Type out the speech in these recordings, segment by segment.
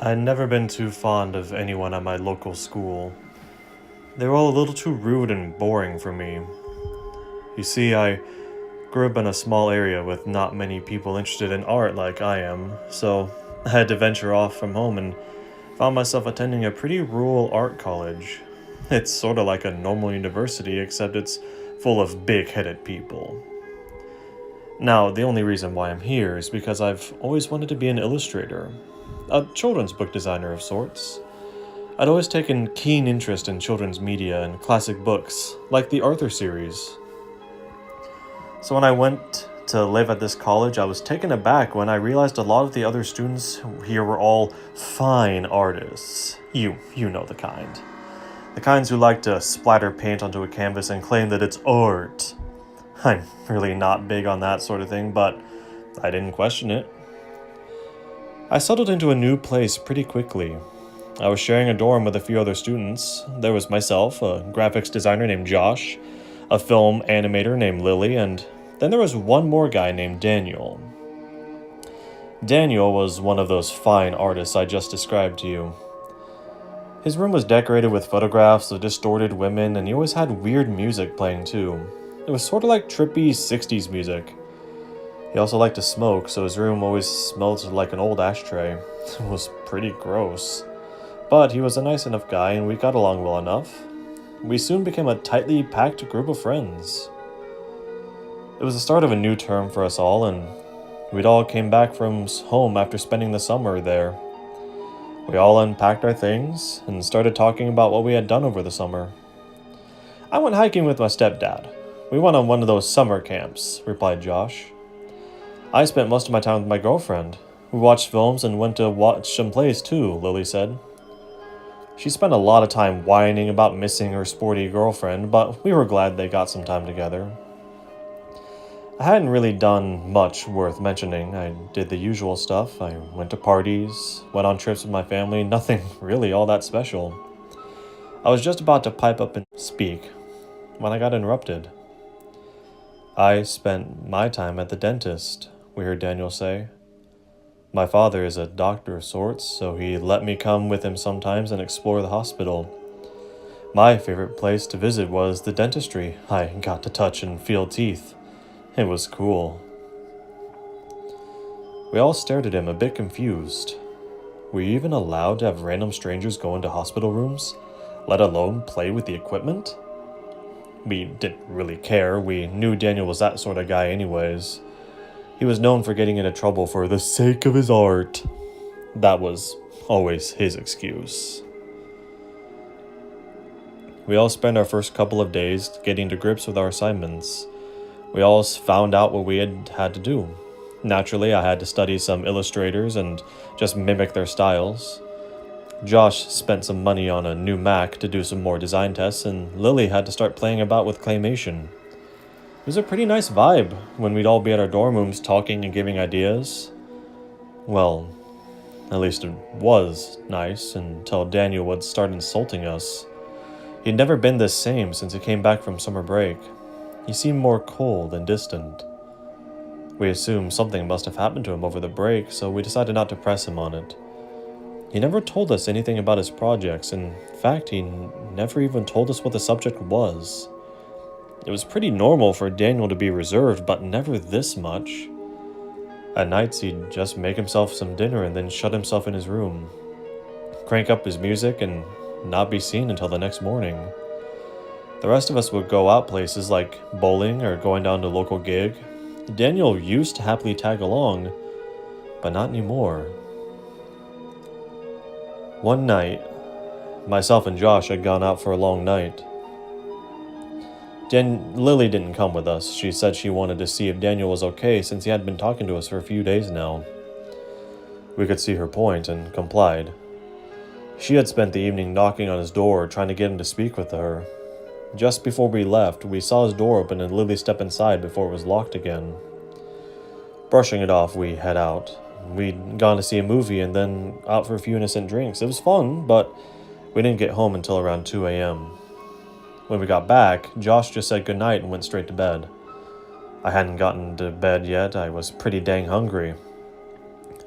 I'd never been too fond of anyone at my local school. They were all a little too rude and boring for me. You see, I grew up in a small area with not many people interested in art like I am, so I had to venture off from home and found myself attending a pretty rural art college. It's sort of like a normal university, except it's full of big-headed people. Now, the only reason why I'm here is because I've always wanted to be an illustrator, a children's book designer of sorts. I'd always taken keen interest in children's media and classic books, like the Arthur series. So when I went to live at this college, I was taken aback when I realized a lot of the other students here were all fine artists. You know the kind. The kinds who like to splatter paint onto a canvas and claim that it's art. I'm really not big on that sort of thing, but I didn't question it. I settled into a new place pretty quickly. I was sharing a dorm with a few other students. There was myself, a graphics designer named Josh, a film animator named Lily, and then there was one more guy named Daniel. Daniel was one of those fine artists I just described to you. His room was decorated with photographs of distorted women, and he always had weird music playing too. It was sort of like trippy 60s music. He also liked to smoke, so his room always smelled like an old ashtray. It was pretty gross. But he was a nice enough guy, and we got along well enough. We soon became a tightly packed group of friends. It was the start of a new term for us all, and we'd all came back from home after spending the summer there. We all unpacked our things and started talking about what we had done over the summer. "I went hiking with my stepdad. We went on one of those summer camps," replied Josh. "I spent most of my time with my girlfriend. We watched films and went to watch some plays too," Lily said. She spent a lot of time whining about missing her sporty girlfriend, but we were glad they got some time together. I hadn't really done much worth mentioning. I did the usual stuff. I went to parties, went on trips with my family, nothing really all that special. I was just about to pipe up and speak when I got interrupted. "I spent my time at the dentist," we heard Daniel say. "My father is a doctor of sorts, so he let me come with him sometimes and explore the hospital. My favorite place to visit was the dentistry. I got to touch and feel teeth. It was cool." We all stared at him, a bit confused. Were you even allowed to have random strangers go into hospital rooms, let alone play with the equipment? We didn't really care. We knew Daniel was that sort of guy anyways. He was known for getting into trouble for the sake of his art. That was always his excuse. We all spent our first couple of days getting to grips with our assignments. We all found out what we had to do. Naturally, I had to study some illustrators and just mimic their styles. Josh spent some money on a new Mac to do some more design tests, and Lily had to start playing about with claymation. It was a pretty nice vibe when we'd all be at our dorm rooms talking and giving ideas. Well, at least it was nice until Daniel would start insulting us. He'd never been the same since he came back from summer break. He seemed more cold and distant. We assumed something must have happened to him over the break, so we decided not to press him on it. He never told us anything about his projects. In fact, he never even told us what the subject was. It was pretty normal for Daniel to be reserved, but never this much. At nights, he'd just make himself some dinner and then shut himself in his room, crank up his music, and not be seen until the next morning. The rest of us would go out places like bowling or going down to a local gig. Daniel used to happily tag along, but not anymore. One night, myself and Josh had gone out for a long night. Lily didn't come with us. She said she wanted to see if Daniel was okay since he had been talking to us for a few days now. We could see her point and complied. She had spent the evening knocking on his door, trying to get him to speak with her. Just before we left, we saw his door open and Lily step inside before it was locked again. Brushing it off, we head out. We'd gone to see a movie and then out for a few innocent drinks. It was fun, but we didn't get home until around 2 a.m. When we got back, Josh just said goodnight and went straight to bed. I hadn't gotten to bed yet. I was pretty dang hungry.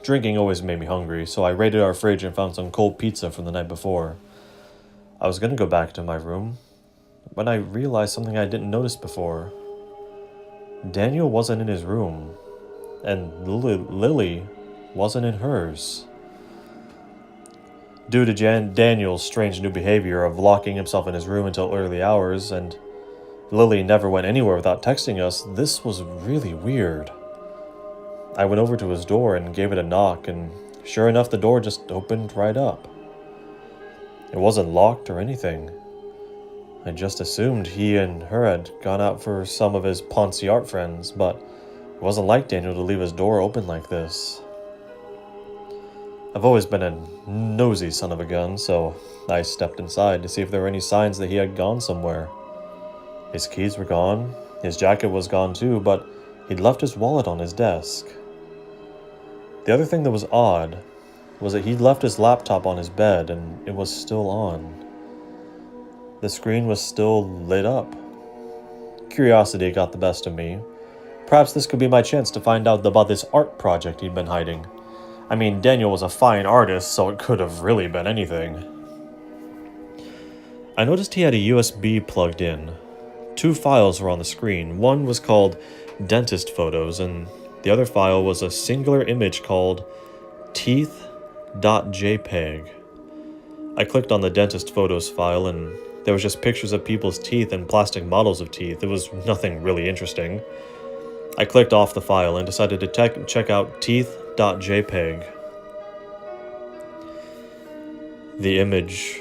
Drinking always made me hungry, so I raided our fridge and found some cold pizza from the night before. I was gonna go back to my room when I realized something I didn't notice before. Daniel wasn't in his room, and Lily wasn't in hers. Due to Daniel's strange new behavior of locking himself in his room until early hours, and Lily never went anywhere without texting us, this was really weird. I went over to his door and gave it a knock, and sure enough, the door just opened right up. It wasn't locked or anything. I just assumed he and her had gone out for some of his Ponzi art friends, but it wasn't like Daniel to leave his door open like this. I've always been a nosy son of a gun, so I stepped inside to see if there were any signs that he had gone somewhere. His keys were gone, his jacket was gone too, but he'd left his wallet on his desk. The other thing that was odd was that he'd left his laptop on his bed and it was still on. The screen was still lit up. Curiosity got the best of me. Perhaps this could be my chance to find out about this art project he'd been hiding. I mean, Daniel was a fine artist, so it could have really been anything. I noticed he had a USB plugged in. 2 files were on the screen. One was called Dentist Photos, and the other file was a singular image called Teeth.Jpg. I clicked on the Dentist Photos file, and there was just pictures of people's teeth and plastic models of teeth. It was nothing really interesting. I clicked off the file and decided to check out Teeth.Jpg. The image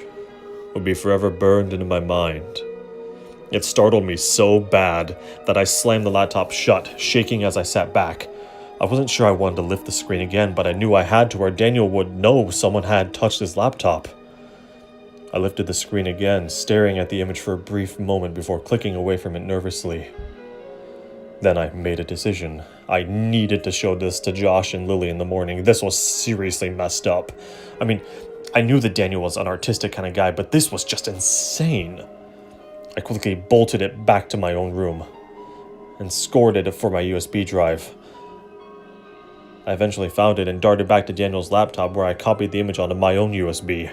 would be forever burned into my mind. It startled me so bad that I slammed the laptop shut, shaking as I sat back. I wasn't sure I wanted to lift the screen again, but I knew I had to or Daniel would know someone had touched his laptop. I lifted the screen again, staring at the image for a brief moment before clicking away from it nervously. Then I made a decision. I needed to show this to Josh and Lily in the morning. This was seriously messed up. I mean, I knew that Daniel was an artistic kind of guy, but this was just insane. I quickly bolted it back to my own room and scored it for my USB drive. I eventually found it and darted back to Daniel's laptop where I copied the image onto my own USB.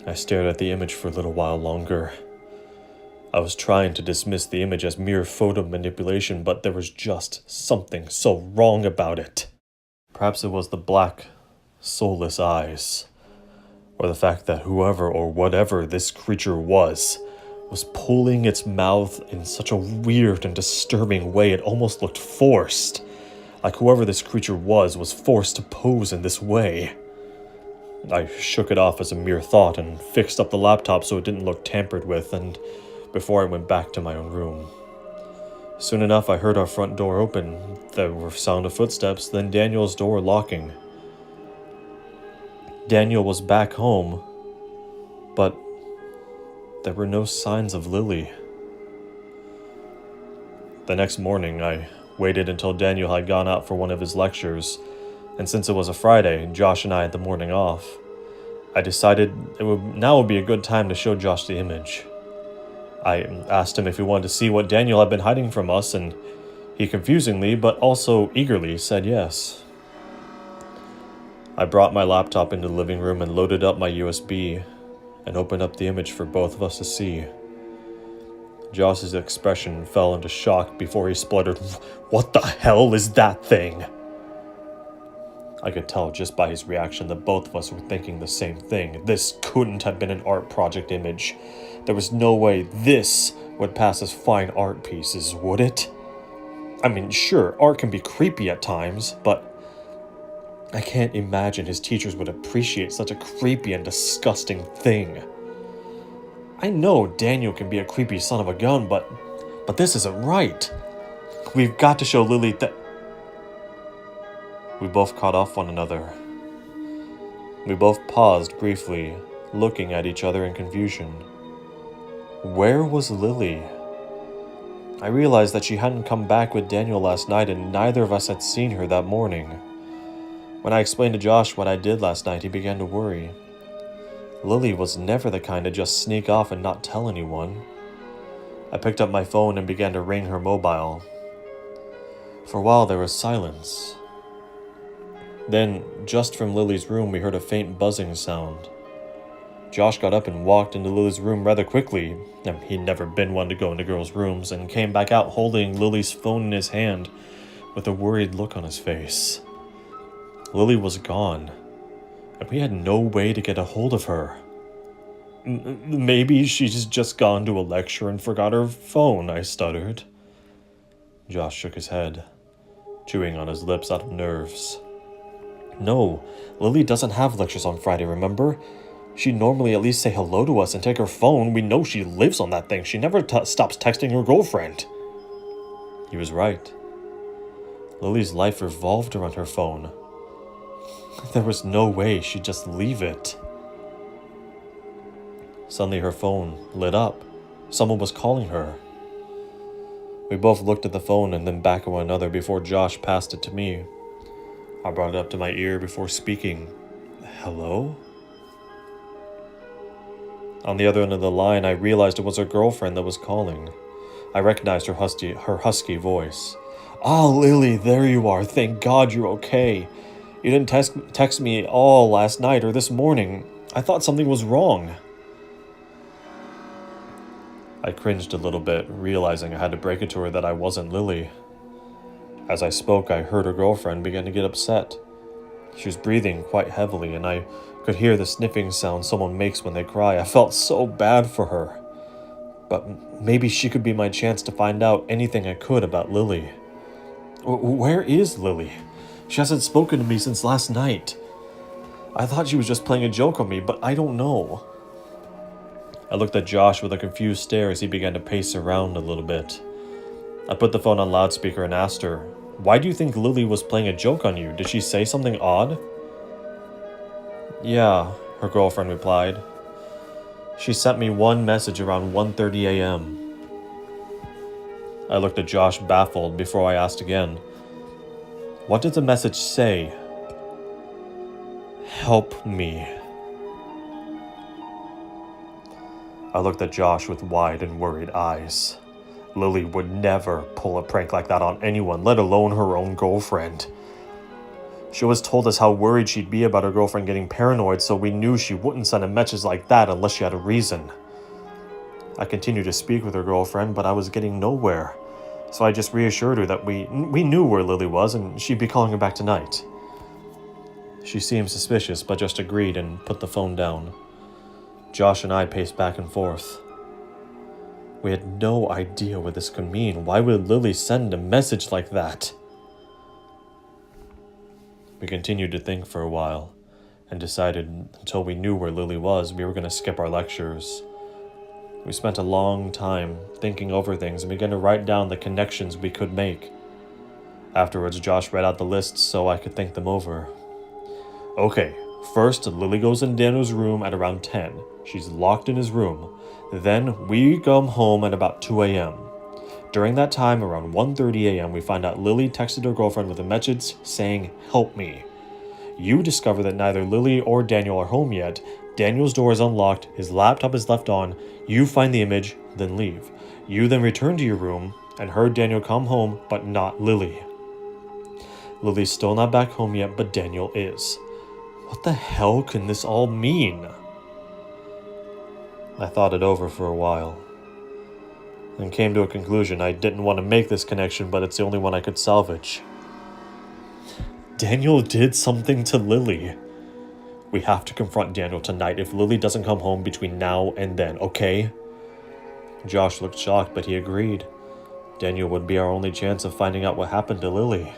I stared at the image for a little while longer. I was trying to dismiss the image as mere photo manipulation, but there was just something so wrong about it. Perhaps it was the black, soulless eyes, or the fact that whoever or whatever this creature was pulling its mouth in such a weird and disturbing way it almost looked forced. Like whoever this creature was forced to pose in this way. I shook it off as a mere thought and fixed up the laptop so it didn't look tampered with, and before I went back to my own room. Soon enough, I heard our front door open. There were sound of footsteps, then Daniel's door locking. Daniel was back home, but there were no signs of Lily. The next morning, I waited until Daniel had gone out for one of his lectures, and since it was a Friday, Josh and I had the morning off. I decided now would be a good time to show Josh the image. I asked him if he wanted to see what Daniel had been hiding from us, and he confusingly, but also eagerly, said yes. I brought my laptop into the living room and loaded up my USB, and opened up the image for both of us to see. Josh's expression fell into shock before he spluttered, "What the hell is that thing?" I could tell just by his reaction that both of us were thinking the same thing. This couldn't have been an art project image. There was no way this would pass as fine art pieces, would it? I mean, sure, art can be creepy at times, but I can't imagine his teachers would appreciate such a creepy and disgusting thing. I know Daniel can be a creepy son of a gun, but this isn't right. We've got to show Lily that... We both caught off one another. We both paused briefly, looking at each other in confusion. Where was Lily? I realized that she hadn't come back with Daniel last night, and neither of us had seen her that morning. When I explained to Josh what I did last night, he began to worry. Lily was never the kind to just sneak off and not tell anyone. I picked up my phone and began to ring her mobile. For a while there was silence. Then, just from Lily's room, we heard a faint buzzing sound. Josh got up and walked into Lily's room rather quickly. He'd never been one to go into girls' rooms, and came back out holding Lily's phone in his hand with a worried look on his face. Lily was gone, and we had no way to get a hold of her. Maybe she's just gone to a lecture and forgot her phone, I stuttered. Josh shook his head, chewing on his lips out of nerves. No, Lily doesn't have lectures on Friday, remember? She'd normally at least say hello to us and take her phone. We know she lives on that thing. She never stops texting her girlfriend. He was right. Lily's life revolved around her phone. There was no way she'd just leave it. Suddenly her phone lit up. Someone was calling her. We both looked at the phone and then back at one another before Josh passed it to me. I brought it up to my ear before speaking. Hello? On the other end of the line, I realized it was her girlfriend that was calling. I recognized her husky voice. Ah, Lily, there you are. Thank God you're okay. You didn't text me all last night or this morning. I thought something was wrong. I cringed a little bit, realizing I had to break it to her that I wasn't Lily. As I spoke, I heard her girlfriend begin to get upset. She was breathing quite heavily, and I could hear the sniffing sound someone makes when they cry. I felt so bad for her. But maybe she could be my chance to find out anything I could about Lily. Where is Lily? She hasn't spoken to me since last night. I thought she was just playing a joke on me, but I don't know. I looked at Josh with a confused stare as he began to pace around a little bit. I put the phone on loudspeaker and asked her, "Why do you think Lily was playing a joke on you? Did she say something odd?" "Yeah," her girlfriend replied. "She sent me one message around 1:30 a.m. I looked at Josh baffled before I asked again, "What did the message say?" "Help me." I looked at Josh with wide and worried eyes. Lily would never pull a prank like that on anyone, let alone her own girlfriend. She always told us how worried she'd be about her girlfriend getting paranoid, so we knew she wouldn't send a message like that unless she had a reason. I continued to speak with her girlfriend, but I was getting nowhere, so I just reassured her that we knew where Lily was and she'd be calling her back tonight. She seemed suspicious, but just agreed and put the phone down. Josh and I paced back and forth. We had no idea what this could mean. Why would Lily send a message like that? We continued to think for a while, and decided until we knew where Lily was, we were going to skip our lectures. We spent a long time thinking over things and began to write down the connections we could make. Afterwards, Josh read out the lists so I could think them over. Okay, first, Lily goes in Daniel's room at around 10. She's locked in his room. Then we come home at about 2 a.m. During that time, around 1:30 a.m., we find out Lily texted her girlfriend with a message saying, "Help me." You discover that neither Lily or Daniel are home yet. Daniel's door is unlocked, his laptop is left on. You find the image, then leave. You then return to your room and heard Daniel come home, but not Lily. Lily's still not back home yet, but Daniel is. What the hell can this all mean? I thought it over for a while, and came to a conclusion. I didn't want to make this connection, but it's the only one I could salvage. Daniel did something to Lily. We have to confront Daniel tonight if Lily doesn't come home between now and then, okay? Josh looked shocked, but he agreed. Daniel would be our only chance of finding out what happened to Lily.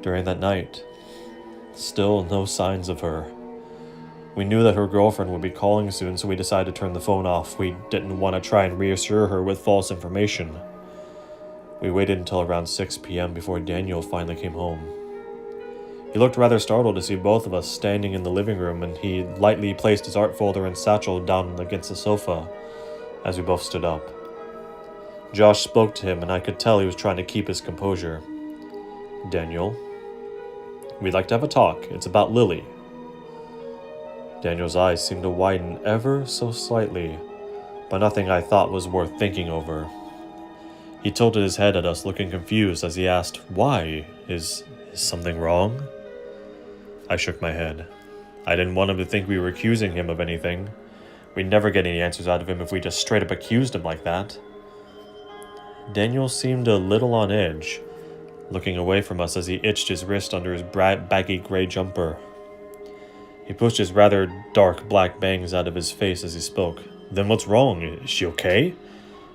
During that night, still no signs of her. We knew that her girlfriend would be calling soon, so we decided to turn the phone off. We didn't want to try and reassure her with false information. We waited until around 6 p.m. before Daniel finally came home. He looked rather startled to see both of us standing in the living room, and he lightly placed his art folder and satchel down against the sofa as we both stood up. Josh spoke to him, and I could tell he was trying to keep his composure. "Daniel, we'd like to have a talk. It's about Lily." Daniel's eyes seemed to widen ever so slightly, but nothing I thought was worth thinking over. He tilted his head at us, looking confused as he asked, "Why? Is something wrong?" I shook my head. I didn't want him to think we were accusing him of anything. We'd never get any answers out of him if we just straight up accused him like that. Daniel seemed a little on edge, looking away from us as he itched his wrist under his baggy gray jumper. He pushed his rather dark black bangs out of his face as he spoke. "Then what's wrong? Is she okay?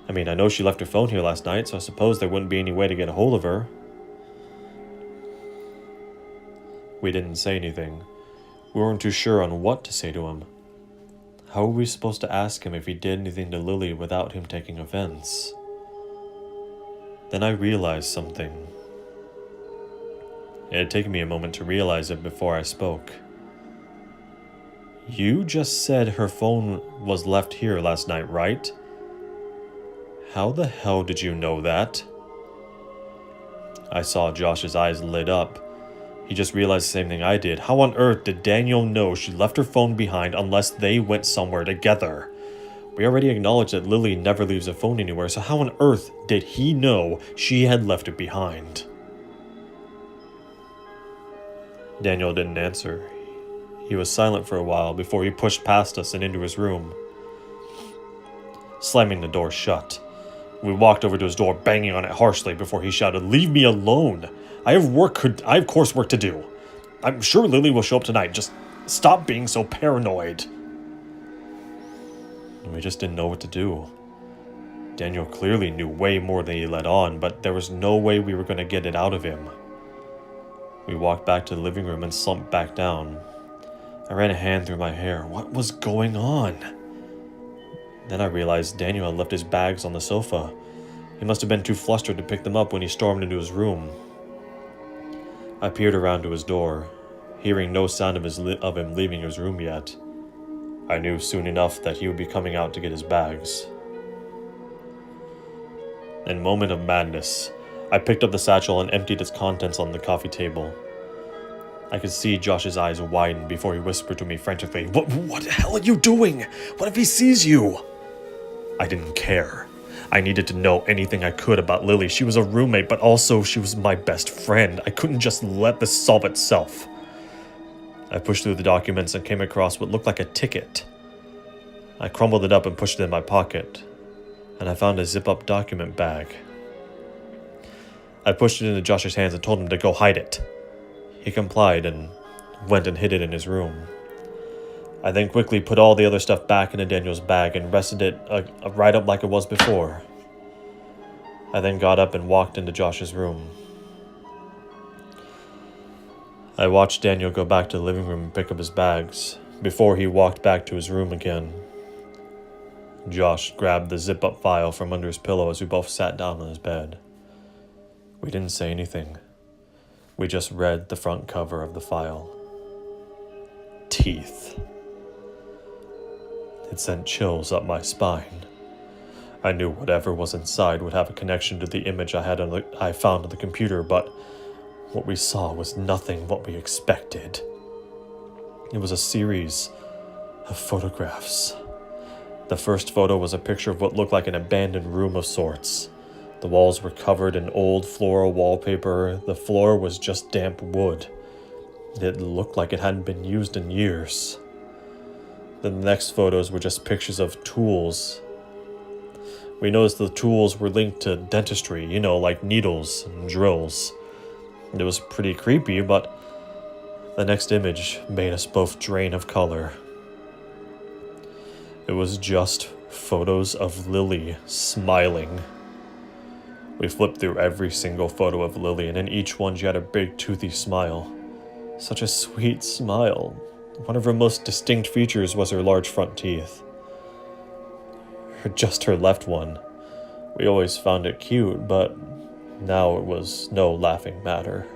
I mean, I know she left her phone here last night, so I suppose there wouldn't be any way to get a hold of her." We didn't say anything. We weren't too sure on what to say to him. How were we supposed to ask him if he did anything to Lily without him taking offense? Then I realized something. It had taken me a moment to realize it before I spoke. "You just said her phone was left here last night, right? How the hell did you know that?" I saw Josh's eyes lit up. He just realized the same thing I did. How on earth did Daniel know she left her phone behind unless they went somewhere together? We already acknowledged that Lily never leaves a phone anywhere, so how on earth did he know she had left it behind? Daniel didn't answer. He was silent for a while before he pushed past us and into his room, slamming the door shut. We walked over to his door, banging on it harshly before he shouted, "Leave me alone! I have coursework to do. I'm sure Lily will show up tonight. Just stop being so paranoid." We just didn't know what to do. Daniel clearly knew way more than he let on, but there was no way we were going to get it out of him. We walked back to the living room and slumped back down. I ran a hand through my hair. What was going on? Then I realized Daniel had left his bags on the sofa. He must have been too flustered to pick them up when he stormed into his room. I peered around to his door, hearing no sound of him leaving his room yet. I knew soon enough that he would be coming out to get his bags. In a moment of madness, I picked up the satchel and emptied its contents on the coffee table. I could see Josh's eyes widen before he whispered to me frantically, What the hell are you doing? What if he sees you?" I didn't care. I needed to know anything I could about Lily. She was a roommate, but also she was my best friend. I couldn't just let this solve itself. I pushed through the documents and came across what looked like a ticket. I crumbled it up and pushed it in my pocket, and I found a zip-up document bag. I pushed it into Josh's hands and told him to go hide it. He complied and went and hid it in his room. I then quickly put all the other stuff back into Daniel's bag and rested it right up like it was before. I then got up and walked into Josh's room. I watched Daniel go back to the living room and pick up his bags before he walked back to his room again. Josh grabbed the zip-up file from under his pillow as we both sat down on his bed. We didn't say anything. We just read the front cover of the file. Teeth. It sent chills up my spine. I knew whatever was inside would have a connection to the image I found on the computer, but what we saw was nothing what we expected. It was a series of photographs. The first photo was a picture of what looked like an abandoned room of sorts. The walls were covered in old floral wallpaper. The floor was just damp wood. It looked like it hadn't been used in years. Then the next photos were just pictures of tools. We noticed the tools were linked to dentistry, like needles and drills. It was pretty creepy, but the next image made us both drain of color. It was just photos of Lily smiling. We flipped through every single photo of Lily, and in each one she had a big toothy smile. Such a sweet smile. One of her most distinct features was her large front teeth. Just her left one. We always found it cute, but now it was no laughing matter.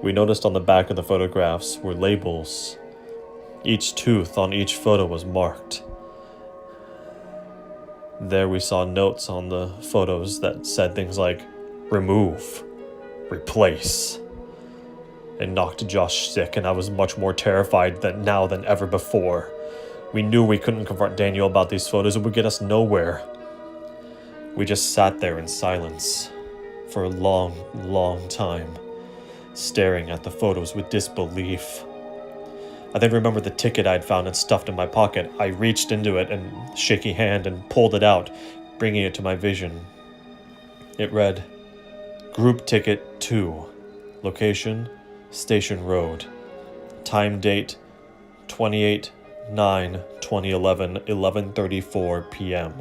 We noticed on the back of the photographs were labels. Each tooth on each photo was marked. There we saw notes on the photos that said things like, remove, replace. It knocked Josh sick, and I was much more terrified now than ever before. We knew we couldn't confront Daniel about these photos. It would get us nowhere. We just sat there in silence for a long, long time, staring at the photos with disbelief. I then remembered the ticket I'd found and stuffed in my pocket. I reached into it and shaky hand and pulled it out, bringing it to my vision. It read, Group Ticket 2, Location, Station Road, Time Date, 28/9/2011, 11:34 p.m.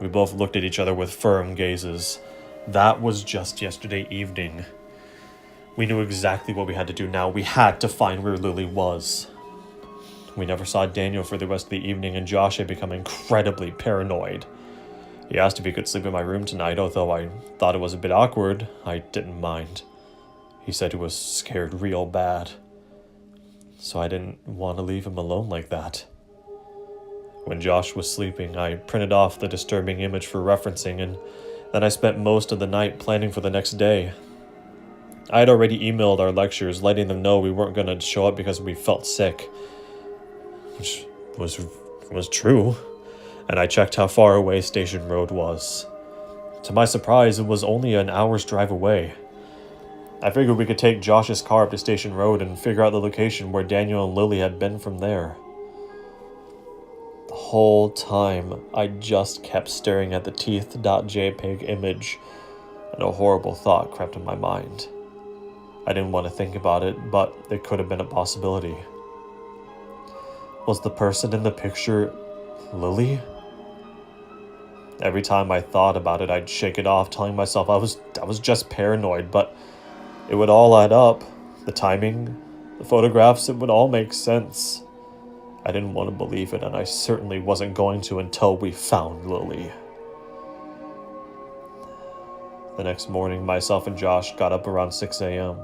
We both looked at each other with firm gazes. That was just yesterday evening. We knew exactly what we had to do now. We had to find where Lily was. We never saw Daniel for the rest of the evening, and Josh had become incredibly paranoid. He asked if he could sleep in my room tonight, although I thought it was a bit awkward. I didn't mind. He said he was scared real bad. So I didn't want to leave him alone like that. When Josh was sleeping, I printed off the disturbing image for referencing, and then I spent most of the night planning for the next day. I had already emailed our lecturers, letting them know we weren't going to show up because we felt sick, which was true, and I checked how far away Station Road was. To my surprise, it was only an hour's drive away. I figured we could take Josh's car up to Station Road and figure out the location where Daniel and Lily had been from there. The whole time, I just kept staring at the Teeth.Jpg image, and a horrible thought crept in my mind. I didn't want to think about it, but it could have been a possibility. Was the person in the picture Lily? Every time I thought about it, I'd shake it off, telling myself I was just paranoid, but it would all add up. The timing, the photographs, it would all make sense. I didn't want to believe it, and I certainly wasn't going to until we found Lily. The next morning, myself and Josh got up around 6 a.m.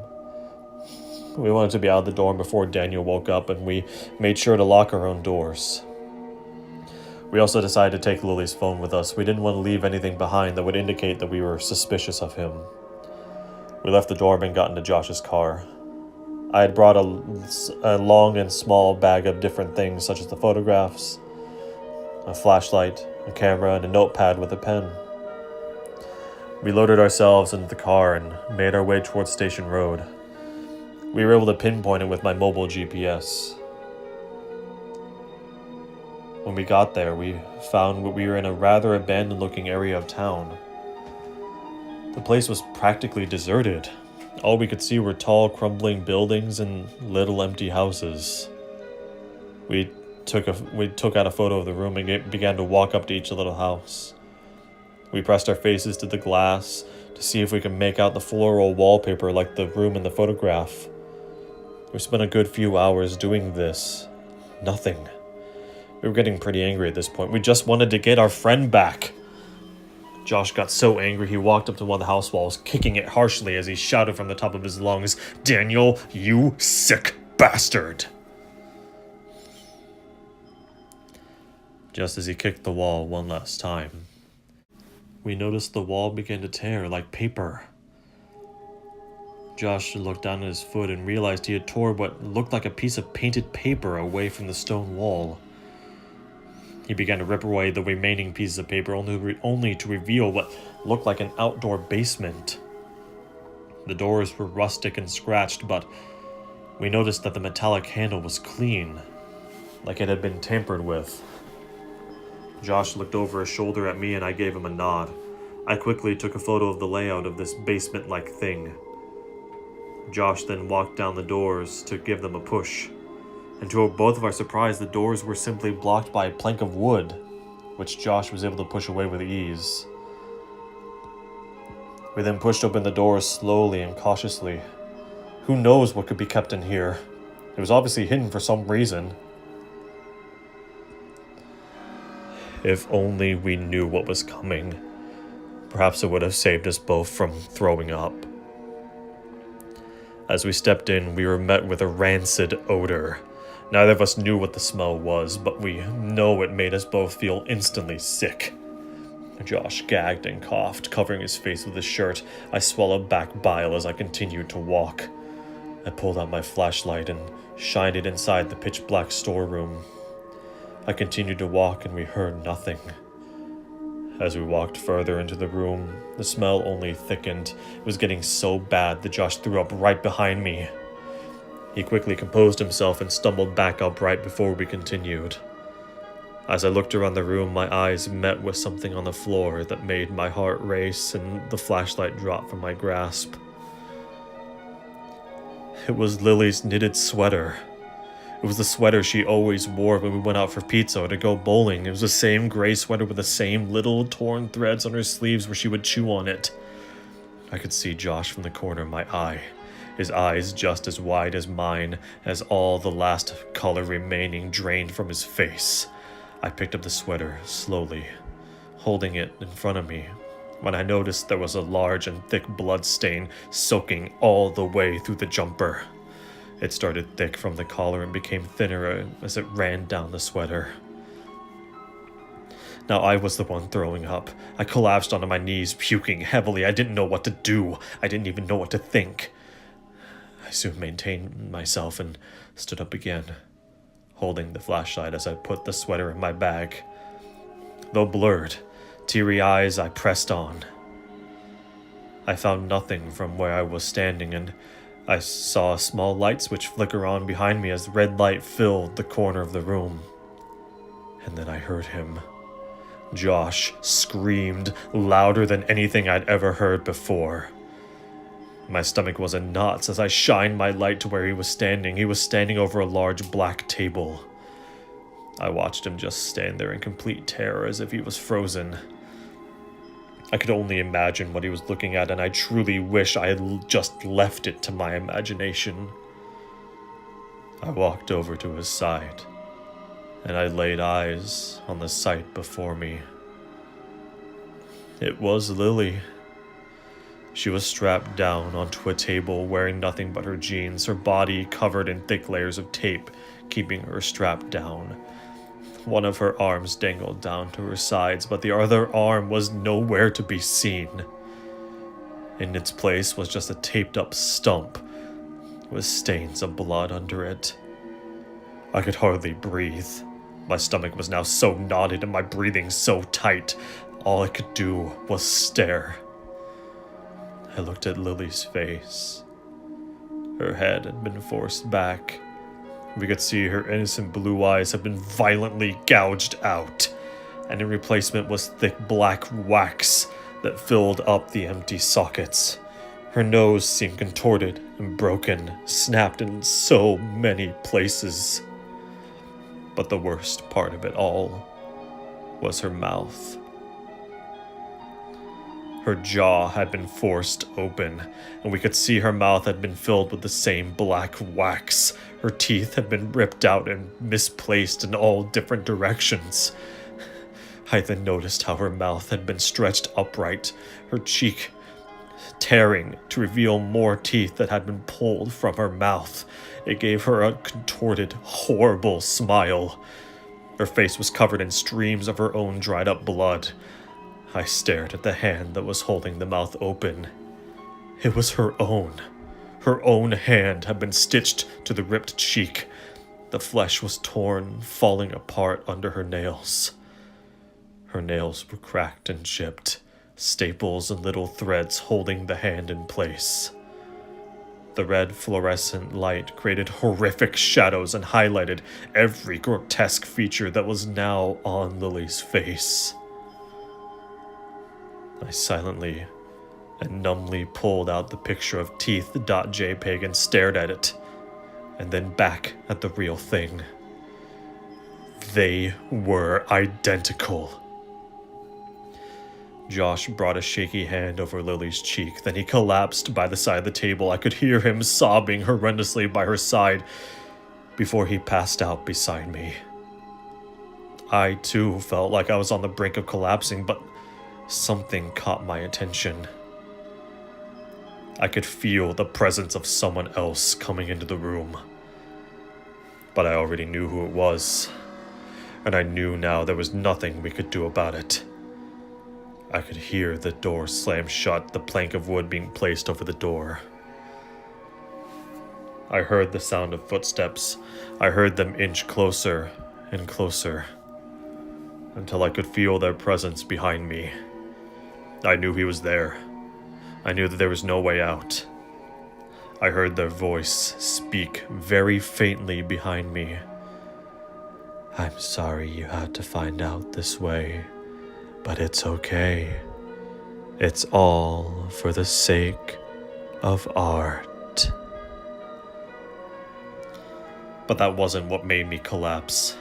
We wanted to be out of the dorm before Daniel woke up, and we made sure to lock our own doors. We also decided to take Lily's phone with us. We didn't want to leave anything behind that would indicate that we were suspicious of him. We left the dorm and got into Josh's car. I had brought a long and small bag of different things, such as the photographs, a flashlight, a camera, and a notepad with a pen. We loaded ourselves into the car and made our way towards Station Road. We were able to pinpoint it with my mobile GPS. When we got there, we found we were in a rather abandoned-looking area of town. The place was practically deserted. All we could see were tall, crumbling buildings and little empty houses. We took out a photo of the room and began to walk up to each little house. We pressed our faces to the glass to see if we could make out the floral wallpaper like the room in the photograph. We spent a good few hours doing this. Nothing. We were getting pretty angry at this point. We just wanted to get our friend back. Josh got so angry he walked up to one of the house walls, kicking it harshly as he shouted from the top of his lungs, "Daniel, you sick bastard!" Just as he kicked the wall one last time, we noticed the wall began to tear like paper. Josh looked down at his foot and realized he had tore what looked like a piece of painted paper away from the stone wall. He began to rip away the remaining pieces of paper, only to reveal what looked like an outdoor basement. The doors were rustic and scratched, but we noticed that the metallic handle was clean, like it had been tampered with. Josh looked over his shoulder at me and I gave him a nod. I quickly took a photo of the layout of this basement-like thing. Josh then walked down the doors to give them a push. And to both of our surprise, the doors were simply blocked by a plank of wood, which Josh was able to push away with ease. We then pushed open the doors slowly and cautiously. Who knows what could be kept in here? It was obviously hidden for some reason. If only we knew what was coming. Perhaps it would have saved us both from throwing up. As we stepped in, we were met with a rancid odor. Neither of us knew what the smell was, but we know it made us both feel instantly sick. Josh gagged and coughed, covering his face with his shirt. I swallowed back bile as I continued to walk. I pulled out my flashlight and shined it inside the pitch-black storeroom. I continued to walk and we heard nothing. As we walked further into the room, the smell only thickened. It was getting so bad that Josh threw up right behind me. He quickly composed himself and stumbled back upright before we continued. As I looked around the room, my eyes met with something on the floor that made my heart race and the flashlight drop from my grasp. It was Lily's knitted sweater. It was the sweater she always wore when we went out for pizza or to go bowling. It was the same gray sweater with the same little torn threads on her sleeves where she would chew on it. I could see Josh from the corner of my eye, his eyes just as wide as mine, as all the last color remaining drained from his face. I picked up the sweater slowly, holding it in front of me, when I noticed there was a large and thick blood stain soaking all the way through the jumper. It started thick from the collar and became thinner as it ran down the sweater. Now I was the one throwing up. I collapsed onto my knees, puking heavily. I didn't know what to do. I didn't even know what to think. I soon maintained myself and stood up again, holding the flashlight as I put the sweater in my bag. Though blurred, teary eyes, I pressed on. I found nothing from where I was standing, and I saw a small light switch flicker on behind me as the red light filled the corner of the room. And then I heard him. Josh screamed louder than anything I'd ever heard before. My stomach was in knots as I shined my light to where he was standing. He was standing over a large black table. I watched him just stand there in complete terror as if he was frozen. I could only imagine what he was looking at, and I truly wish I had just left it to my imagination. I walked over to his side, and I laid eyes on the sight before me. It was Lily. She was strapped down onto a table, wearing nothing but her jeans, her body covered in thick layers of tape, keeping her strapped down. One of her arms dangled down to her sides, but the other arm was nowhere to be seen. In its place was just a taped-up stump, with stains of blood under it. I could hardly breathe. My stomach was now so knotted and my breathing so tight, all I could do was stare. I looked at Lily's face. Her head had been forced back. We could see her innocent blue eyes had been violently gouged out, and in replacement was thick black wax that filled up the empty sockets. Her nose seemed contorted and broken, snapped in so many places. But the worst part of it all was her mouth. Her jaw had been forced open, and we could see her mouth had been filled with the same black wax. Her teeth had been ripped out and misplaced in all different directions. I then noticed how her mouth had been stretched upright, her cheek tearing to reveal more teeth that had been pulled from her mouth. It gave her a contorted, horrible smile. Her face was covered in streams of her own dried-up blood. I stared at the hand that was holding the mouth open. It was her own. Her own hand had been stitched to the ripped cheek. The flesh was torn, falling apart under her nails. Her nails were cracked and chipped, staples and little threads holding the hand in place. The red fluorescent light created horrific shadows and highlighted every grotesque feature that was now on Lily's face. I silently and numbly pulled out the picture of Teeth.Jpg and stared at it, and then back at the real thing. They were identical. Josh brought a shaky hand over Lily's cheek, then he collapsed by the side of the table. I could hear him sobbing horrendously by her side before he passed out beside me. I, too, felt like I was on the brink of collapsing, but something caught my attention. I could feel the presence of someone else coming into the room, but I already knew who it was, and I knew now there was nothing we could do about it. I could hear the door slam shut, the plank of wood being placed over the door. I heard the sound of footsteps. I heard them inch closer and closer. until I could feel their presence behind me. I knew he was there. I knew that there was no way out. I heard their voice speak very faintly behind me. I'm sorry you had to find out this way, but it's okay. It's all for the sake of art. But that wasn't what made me collapse.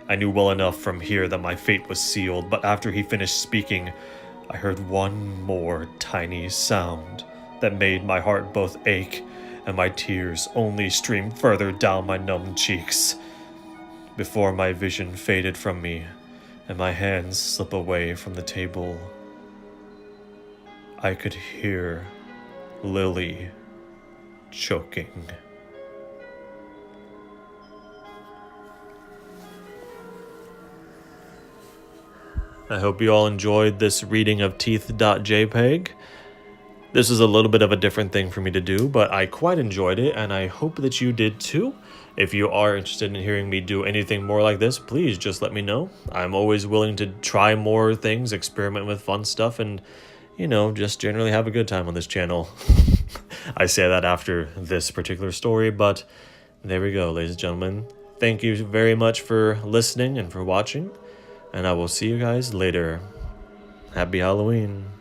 I knew well enough from here that my fate was sealed, but after he finished speaking, I heard one more tiny sound that made my heart both ache and my tears only stream further down my numb cheeks. Before my vision faded from me and my hands slip away from the table, I could hear Lily choking. I hope you all enjoyed this reading of Teeth.Jpg. This is a little bit of a different thing for me to do, but I quite enjoyed it, and I hope that you did too. If you are interested in hearing me do anything more like this, please just let me know. I'm always willing to try more things, experiment with fun stuff, and, just generally have a good time on this channel. I say that after this particular story, but there we go, ladies and gentlemen. Thank you very much for listening and for watching, and I will see you guys later. Happy Halloween.